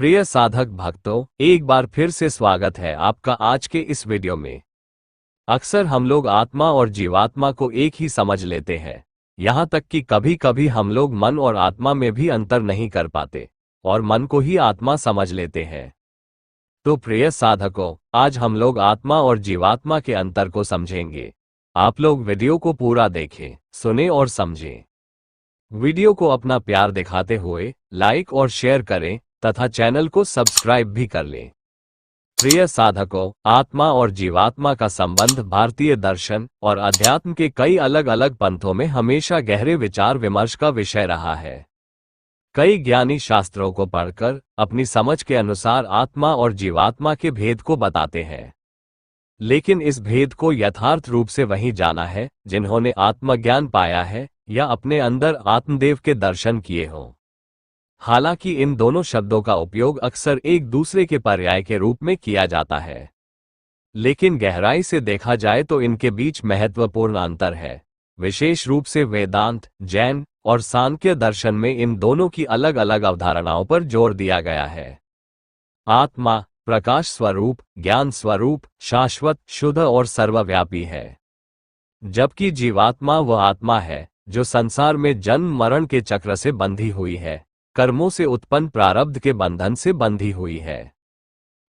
प्रिय साधक भक्तों, एक बार फिर से स्वागत है आपका आज के इस वीडियो में। अक्सर हम लोग आत्मा और जीवात्मा को एक ही समझ लेते हैं, यहाँ तक कि कभी कभी हम लोग मन और आत्मा में भी अंतर नहीं कर पाते और मन को ही आत्मा समझ लेते हैं। तो प्रिय साधकों, आज हम लोग आत्मा और जीवात्मा के अंतर को समझेंगे। आप लोग वीडियो को पूरा देखें, सुने और समझें। वीडियो को अपना प्यार दिखाते हुए लाइक और शेयर करें तथा चैनल को सब्सक्राइब भी कर लें। प्रिय साधकों, आत्मा और जीवात्मा का संबंध भारतीय दर्शन और अध्यात्म के कई अलग अलग पंथों में हमेशा गहरे विचार विमर्श का विषय रहा है। कई ज्ञानी शास्त्रों को पढ़कर अपनी समझ के अनुसार आत्मा और जीवात्मा के भेद को बताते हैं, लेकिन इस भेद को यथार्थ रूप से वही जाना है जिन्होंने आत्मज्ञान पाया है या अपने अंदर आत्मदेव के दर्शन किए हों। हालांकि इन दोनों शब्दों का उपयोग अक्सर एक दूसरे के पर्याय के रूप में किया जाता है, लेकिन गहराई से देखा जाए तो इनके बीच महत्वपूर्ण अंतर है। विशेष रूप से वेदांत, जैन और सांख्य दर्शन में इन दोनों की अलग अलग अवधारणाओं पर जोर दिया गया है। आत्मा प्रकाश स्वरूप, ज्ञान स्वरूप, शाश्वत, शुद्ध और सर्वव्यापी है, जबकि जीवात्मा वह आत्मा है जो संसार में जन्म मरण के चक्र से बंधी हुई है, कर्मों से उत्पन्न प्रारब्ध के बंधन से बंधी हुई है।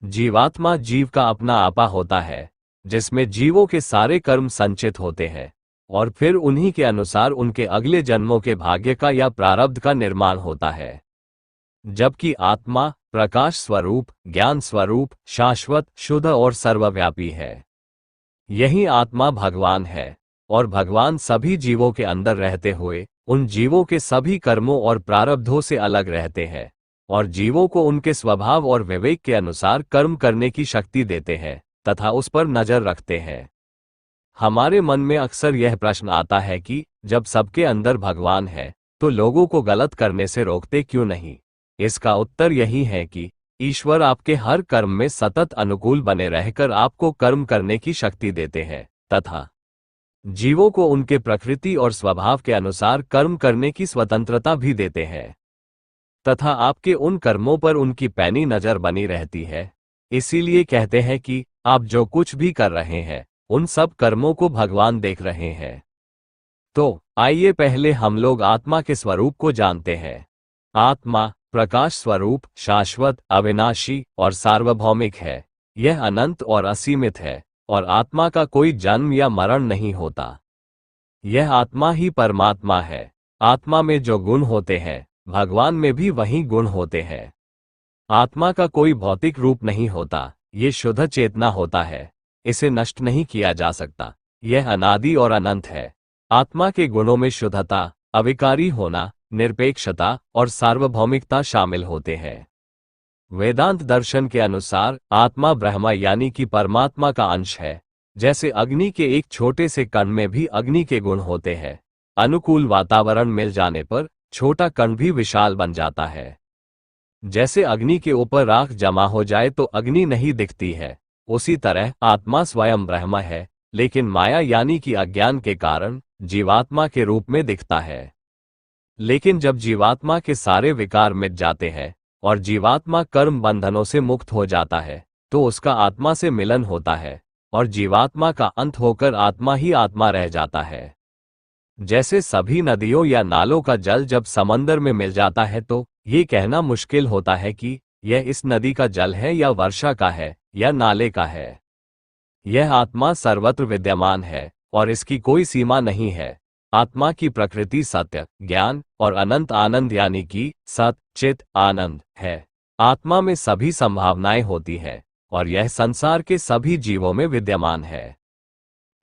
जीवात्मा जीव का अपना आपा होता है, जिसमें जीवों के सारे कर्म संचित होते हैं और फिर उन्हीं के अनुसार उनके अगले जन्मों के भाग्य का या प्रारब्ध का निर्माण होता है। जबकि आत्मा प्रकाश स्वरूप, ज्ञान स्वरूप, शाश्वत, शुद्ध और सर्वव्यापी है। यही आत्मा भगवान है और भगवान सभी जीवों के अंदर रहते हुए उन जीवों के सभी कर्मों और प्रारब्धों से अलग रहते हैं और जीवों को उनके स्वभाव और विवेक के अनुसार कर्म करने की शक्ति देते हैं तथा उस पर नजर रखते हैं। हमारे मन में अक्सर यह प्रश्न आता है कि जब सबके अंदर भगवान है तो लोगों को गलत करने से रोकते क्यों नहीं? इसका उत्तर यही है कि ईश्वर आपके हर कर्म में सतत अनुकूल बने रहकर आपको कर्म करने की शक्ति देते हैं तथा जीवों को उनके प्रकृति और स्वभाव के अनुसार कर्म करने की स्वतंत्रता भी देते हैं तथा आपके उन कर्मों पर उनकी पैनी नजर बनी रहती है। इसीलिए कहते हैं कि आप जो कुछ भी कर रहे हैं उन सब कर्मों को भगवान देख रहे हैं। तो आइए पहले हम लोग आत्मा के स्वरूप को जानते हैं। आत्मा प्रकाश स्वरूप, शाश्वत, अविनाशी और सार्वभौमिक है। यह अनंत और असीमित है और आत्मा का कोई जन्म या मरण नहीं होता। यह आत्मा ही परमात्मा है। आत्मा में जो गुण होते हैं भगवान में भी वही गुण होते हैं। आत्मा का कोई भौतिक रूप नहीं होता, ये शुद्ध चेतना होता है, इसे नष्ट नहीं किया जा सकता। यह अनादि और अनंत है। आत्मा के गुणों में शुद्धता, अविकारी होना, निरपेक्षता और सार्वभौमिकता शामिल होते हैं। वेदांत दर्शन के अनुसार आत्मा ब्रह्मा यानी कि परमात्मा का अंश है। जैसे अग्नि के एक छोटे से कण में भी अग्नि के गुण होते हैं। अनुकूल वातावरण मिल जाने पर छोटा कण भी विशाल बन जाता है। जैसे अग्नि के ऊपर राख जमा हो जाए तो अग्नि नहीं दिखती है, उसी तरह आत्मा स्वयं ब्रह्म है, लेकिन माया यानी कि अज्ञान के कारण जीवात्मा के रूप में दिखता है। लेकिन जब जीवात्मा के सारे विकार मिट जाते हैं और जीवात्मा कर्म बंधनों से मुक्त हो जाता है तो उसका आत्मा से मिलन होता है और जीवात्मा का अंत होकर आत्मा ही आत्मा रह जाता है। जैसे सभी नदियों या नालों का जल जब समंदर में मिल जाता है तो ये कहना मुश्किल होता है कि यह इस नदी का जल है या वर्षा का है या नाले का है। यह आत्मा सर्वत्र विद्यमान है और इसकी कोई सीमा नहीं है। आत्मा की प्रकृति सत्य, ज्ञान और अनंत आनंद यानी कि सत, चित, आनंद है। आत्मा में सभी संभावनाएं होती है और यह संसार के सभी जीवों में विद्यमान है।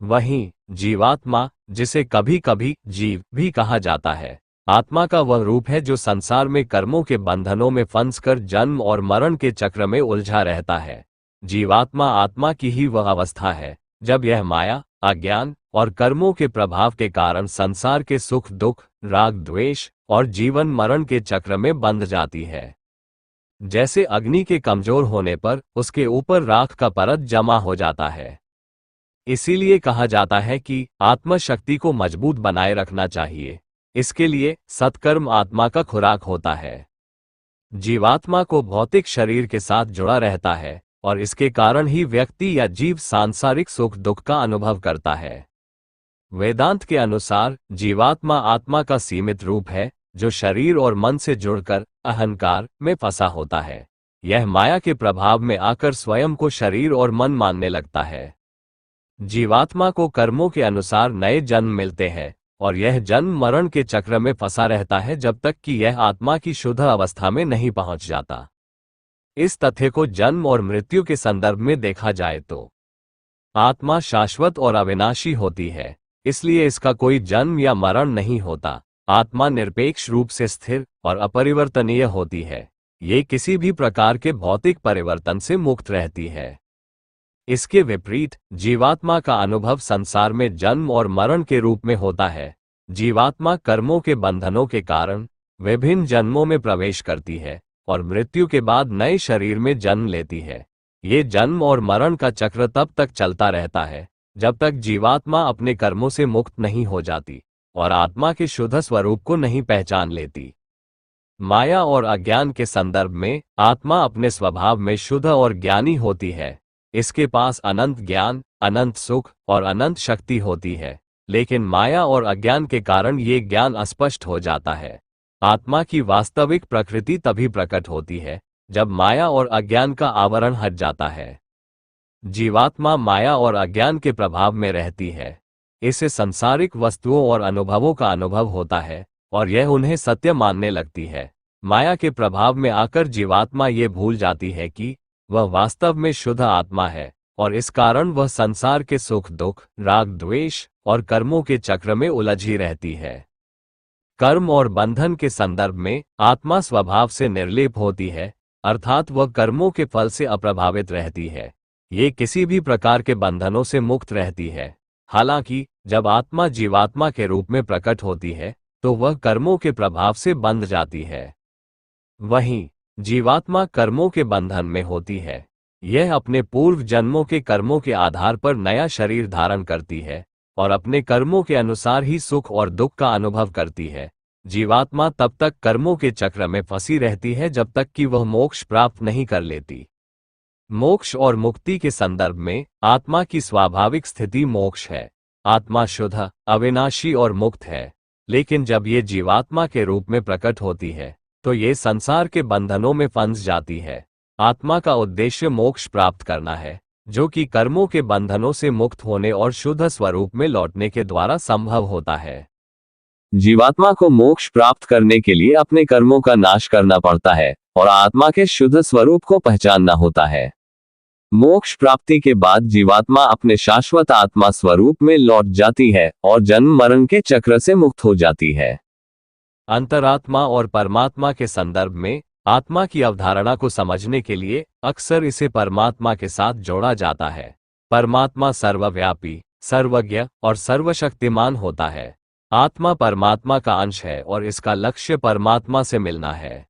वहीं जीवात्मा, जिसे कभी कभी जीव भी कहा जाता है, आत्मा का वह रूप है जो संसार में कर्मों के बंधनों में फंसकर जन्म और मरण के चक्र में उलझा रहता है। जीवात्मा आत्मा की ही वह अवस्था है जब यह माया, अज्ञान और कर्मों के प्रभाव के कारण संसार के सुख दुख, राग द्वेष और जीवन मरण के चक्र में बंध जाती है। जैसे अग्नि के कमजोर होने पर उसके ऊपर राख का परत जमा हो जाता है। इसीलिए कहा जाता है कि आत्मशक्ति को मजबूत बनाए रखना चाहिए। इसके लिए सत्कर्म आत्मा का खुराक होता है। जीवात्मा को भौतिक शरीर के साथ जुड़ा रहता है और इसके कारण ही व्यक्ति या जीव सांसारिक सुख दुख का अनुभव करता है। वेदांत के अनुसार जीवात्मा आत्मा का सीमित रूप है जो शरीर और मन से जुड़कर अहंकार में फंसा होता है। यह माया के प्रभाव में आकर स्वयं को शरीर और मन मानने लगता है। जीवात्मा को कर्मों के अनुसार नए जन्म मिलते हैं और यह जन्म मरण के चक्र में फंसा रहता है जब तक कि यह आत्मा की शुद्ध अवस्था में नहीं पहुंच जाता। इस तथ्य को जन्म और मृत्यु के संदर्भ में देखा जाए तो आत्मा शाश्वत और अविनाशी होती है, इसलिए इसका कोई जन्म या मरण नहीं होता। आत्मा निरपेक्ष रूप से स्थिर और अपरिवर्तनीय होती है। ये किसी भी प्रकार के भौतिक परिवर्तन से मुक्त रहती है। इसके विपरीत जीवात्मा का अनुभव संसार में जन्म और मरण के रूप में होता है। जीवात्मा कर्मों के बंधनों के कारण विभिन्न जन्मों में प्रवेश करती है और मृत्यु के बाद नए शरीर में जन्म लेती है। ये जन्म और मरण का चक्र तब तक चलता रहता है जब तक जीवात्मा अपने कर्मों से मुक्त नहीं हो जाती और आत्मा के शुद्ध स्वरूप को नहीं पहचान लेती। माया और अज्ञान के संदर्भ में आत्मा अपने स्वभाव में शुद्ध और ज्ञानी होती है। इसके पास अनंत ज्ञान, अनंत सुख और अनंत शक्ति होती है, लेकिन माया और अज्ञान के कारण ये ज्ञान अस्पष्ट हो जाता है। आत्मा की वास्तविक प्रकृति तभी प्रकट होती है जब माया और अज्ञान का आवरण हट जाता है। जीवात्मा माया और अज्ञान के प्रभाव में रहती है। इसे सांसारिक वस्तुओं और अनुभवों का अनुभव होता है और यह उन्हें सत्य मानने लगती है। माया के प्रभाव में आकर जीवात्मा ये भूल जाती है कि वह वास्तव में शुद्ध आत्मा है और इस कारण वह संसार के सुख दुख, राग द्वेष और कर्मों के चक्र में उलझी रहती है। कर्म और बंधन के संदर्भ में आत्मा स्वभाव से निर्लेप होती है, अर्थात वह कर्मों के फल से अप्रभावित रहती है। ये किसी भी प्रकार के बंधनों से मुक्त रहती है। हालांकि जब आत्मा जीवात्मा के रूप में प्रकट होती है तो वह कर्मों के प्रभाव से बंध जाती है। वहीं जीवात्मा कर्मों के बंधन में होती है। यह अपने पूर्व जन्मों के कर्मों के आधार पर नया शरीर धारण करती है और अपने कर्मों के अनुसार ही सुख और दुख का अनुभव करती है। जीवात्मा तब तक कर्मों के चक्र में फंसी रहती है जब तक कि वह मोक्ष प्राप्त नहीं कर लेती। मोक्ष और मुक्ति के संदर्भ में आत्मा की स्वाभाविक स्थिति मोक्ष है। आत्मा शुद्ध, अविनाशी और मुक्त है, लेकिन जब ये जीवात्मा के रूप में प्रकट होती है तो ये संसार के बंधनों में फंस जाती है। आत्मा का उद्देश्य मोक्ष प्राप्त करना है, जो कि कर्मों के बंधनों से मुक्त होने और शुद्ध स्वरूप में लौटने के द्वारा संभव होता है। जीवात्मा को मोक्ष प्राप्त करने के लिए अपने कर्मों का नाश करना पड़ता है और आत्मा के शुद्ध स्वरूप को पहचानना होता है। मोक्ष प्राप्ति के बाद जीवात्मा अपने शाश्वत आत्मा स्वरूप में लौट जाती है और जन्म मरण के चक्र से मुक्त हो जाती है। अंतरात्मा और परमात्मा के संदर्भ में आत्मा की अवधारणा को समझने के लिए अक्सर इसे परमात्मा के साथ जोड़ा जाता है। परमात्मा सर्वव्यापी, सर्वज्ञ और सर्वशक्तिमान होता है। आत्मा परमात्मा का अंश है और इसका लक्ष्य परमात्मा से मिलना है।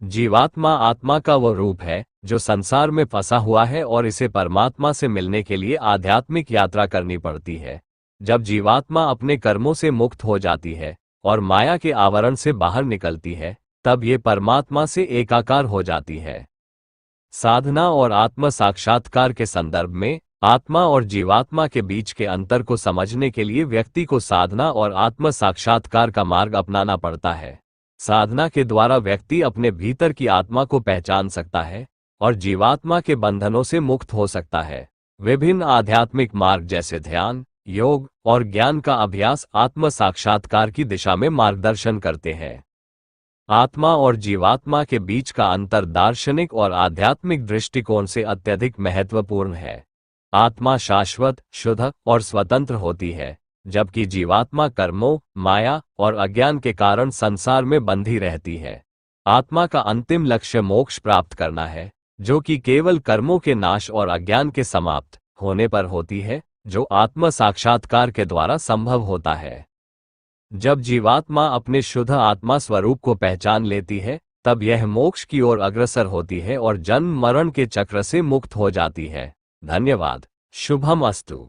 जीवात्मा आत्मा का वो रूप है जो संसार में फंसा हुआ है और इसे परमात्मा से मिलने के लिए आध्यात्मिक यात्रा करनी पड़ती है। जब जीवात्मा अपने कर्मों से मुक्त हो जाती है और माया के आवरण से बाहर निकलती है, तब ये परमात्मा से एकाकार हो जाती है। साधना और आत्म साक्षात्कार के संदर्भ में आत्मा और जीवात्मा के बीच के अंतर को समझने के लिए व्यक्ति को साधना और आत्म साक्षात्कार का मार्ग अपनाना पड़ता है। साधना के द्वारा व्यक्ति अपने भीतर की आत्मा को पहचान सकता है और जीवात्मा के बंधनों से मुक्त हो सकता है। विभिन्न आध्यात्मिक मार्ग जैसे ध्यान, योग और ज्ञान का अभ्यास आत्म साक्षात्कार की दिशा में मार्गदर्शन करते हैं। आत्मा और जीवात्मा के बीच का अंतर दार्शनिक और आध्यात्मिक दृष्टिकोण से अत्यधिक महत्वपूर्ण है। आत्मा शाश्वत, शुद्ध और स्वतंत्र होती है, जबकि जीवात्मा कर्मों, माया और अज्ञान के कारण संसार में बंधी रहती है। आत्मा का अंतिम लक्ष्य मोक्ष प्राप्त करना है, जो कि केवल कर्मों के नाश और अज्ञान के समाप्त होने पर होती है, जो आत्म साक्षात्कार के द्वारा संभव होता है। जब जीवात्मा अपने शुद्ध आत्मा स्वरूप को पहचान लेती है, तब यह मोक्ष की ओर अग्रसर होती है और जन्म मरण के चक्र से मुक्त हो जाती है। धन्यवाद। शुभम अस्तु।